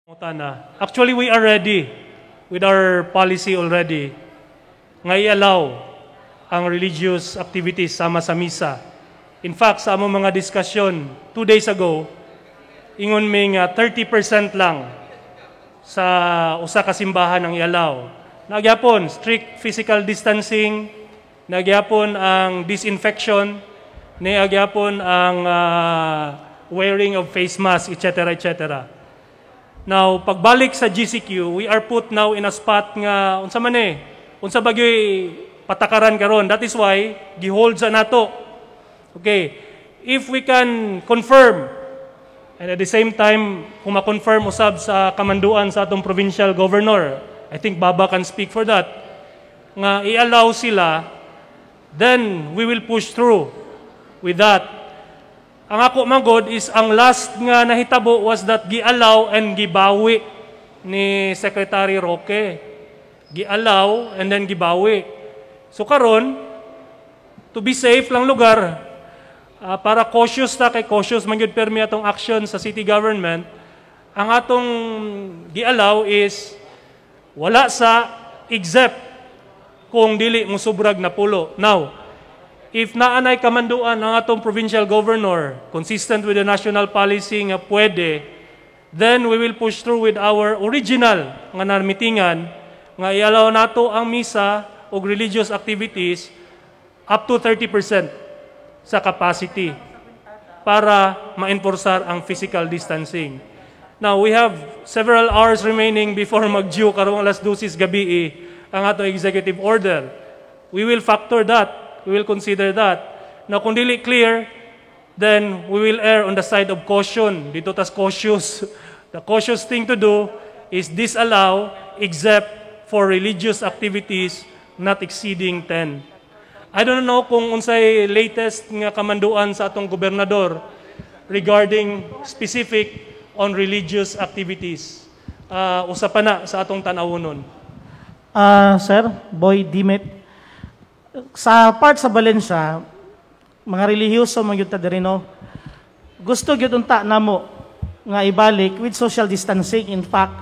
Actually, we are ready with our policy already nga i-allow ang religious activities sama sa misa. In fact, sa among mga diskusyon 2 days ago, ingon may 30% lang sa usa ka simbahan ang i-allow. Nagyapon, strict physical distancing, nagyapon ang disinfection, nagyapon ang wearing of face mask, etc. etc. Now, pagbalik sa GCQ, we are put now in a spot nga, unsa man unsa bagyoy patakaran karon. That is why, gihold sa nato. Okay, if we can confirm, and at the same time, kung ma-confirm usab sa kamanduan sa atong provincial governor, I think Baba can speak for that, nga i-allow sila, then we will push through with that. Ang ako magod is ang last nga nahitabo was that gi-allow and gibawi ni Secretary Roque. Gi-allow and then gibawi. So karon, to be safe lang lugar, para cautious ta kay cautious man gyud permi atong action sa city government, ang atong gi-allow is wala sa except kung dili mo subrag na pulo. Now, if naanay kamanduan ang atong provincial governor, consistent with the national policy nga pwede, then we will push through with our original nga narmitingan nga i-allow nato ang misa o religious activities up to 30% sa capacity para ma-enforcear ang physical distancing. Now, we have several hours remaining before mag-due karong alas 12 gabi ang atong executive order. We will factor that. We will consider that. Now, kung dili clear, then we will err on the side of caution. Dito tas cautious. The cautious thing to do is disallow except for religious activities not exceeding 10. I don't know kung unsay latest nga kamanduan sa atong gobernador regarding specific on religious activities. Usa pa na sa atong tanawonon. Sir, Boy Dimet, sa part sa Valencia, mga relihiyoso mga yuta dirino, gusto gyud unta namo nga ibalik with social distancing. In fact,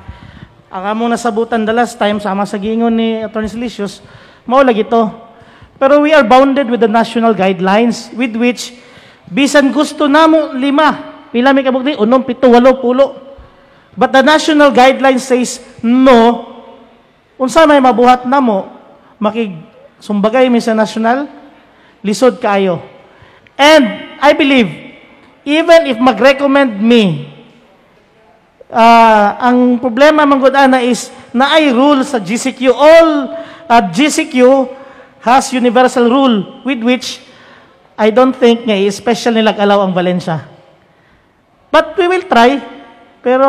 ang among nasabutan the last time sama sa giingon ni Attorney Silicious, mao lagi to. Pero we are bounded with the national guidelines with which bisan gusto namo 5, pila may kabukti 6, 7, 8 pulo. But the national guidelines says no. Unsa may mabuhat namo sumbagay mi sa national, lisod kayo. And I believe, even if mag-recommend me, ang problema manggod-ana is na ay rule sa GCQ. GCQ has universal rule with which I don't think nga special nila alaw ang Valencia. But we will try. Pero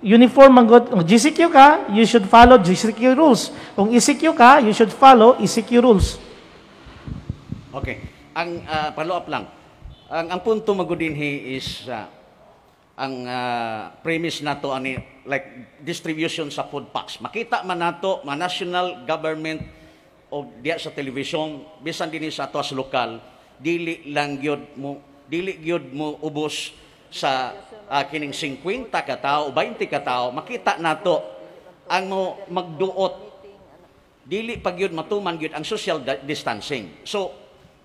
uniform manggod, kung GCQ ka, you should follow GCQ rules. Kung ECQ ka, you should follow ECQ rules. Okay. Ang follow-up lang. Ang punto magudinhi is ang premise nato ani like distribution sa food packs. Makita man nato national government o diya sa television bisan dinhi sa ato as lokal, dili gyud mo ubos sa kining 50 ka tao, 20 ka tao, makita nato ang mo magduot. Dili pag yun matuman yun ang social distancing. So,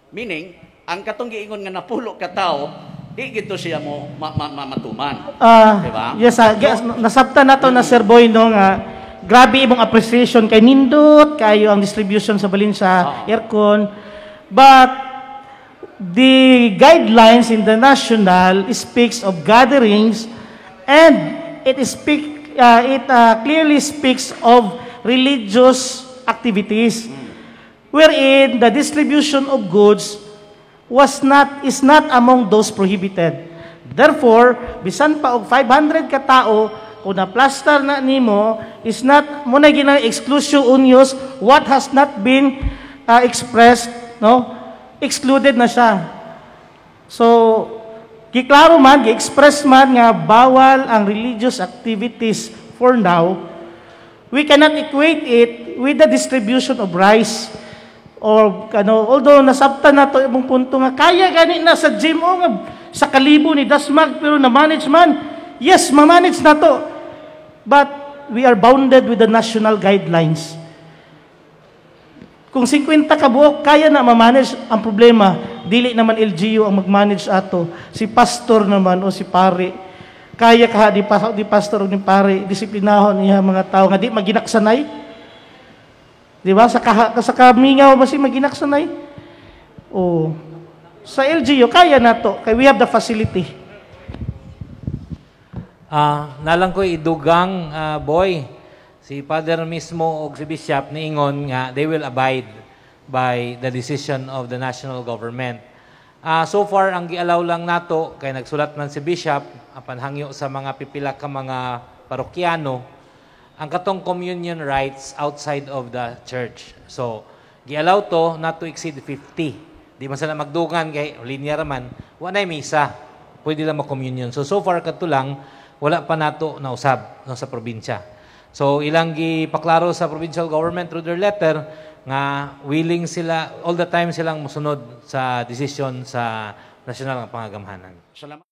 meaning, ang katong giingon nga napulo ka tao, di gito siya mo matuman. Diba? Yes, nasabta na to na Sir Boy no nga grabe imong appreciation kay nindot kayo ang distribution sa Valencia aircon. But the guidelines in the national speaks of gatherings, and it clearly speaks of religious activities, wherein the distribution of goods is not among those prohibited. Therefore, bisan pa og 500 ka tao kung na-plaster na nimo is not muna ginang exclusion unius what has not been expressed, no? Excluded na siya. So, giklaro man, gi-express man nga bawal ang religious activities for now. We cannot equate it with the distribution of rice or although nasabtan na to imong punto nga kaya gani na sa gym o nga sa kalibo ni Dasmag pero na manage man Yes, mamanage na to. But we are bounded with the national guidelines. Kung 50 ka buok, kaya na mamanage. Ang problema, dili naman LGU ang mag-manage ato. Si pastor naman o si pare. Kaya ka di pastor o ni pare, disiplinahon niya mga tao nga di maginaksanay. Di ba? Sa kamingaw ba si maginaksanay? O, sa LGU, kaya na to. Kaya we have the facility. Nalang ko idugang, boy, si Father mismo o si Bishop niingon nga they will abide by the decision of the national government. So far, ang gialaw lang nato, kay nagsulat man si Bishop, apan hangyo sa mga pipila ka mga parokyano, ang katong communion rights outside of the church. So, gialaw to not to exceed 50. Di man sila magdugan kay linya raman, wala na misa. Pwede lang mag-communion. So far kato lang, wala pa nato nausab no, sa probinsya. So ilang gipaklaro sa provincial government through their letter nga willing sila all the time silang musunod sa decision sa national nga pangagamhanan. Salamat.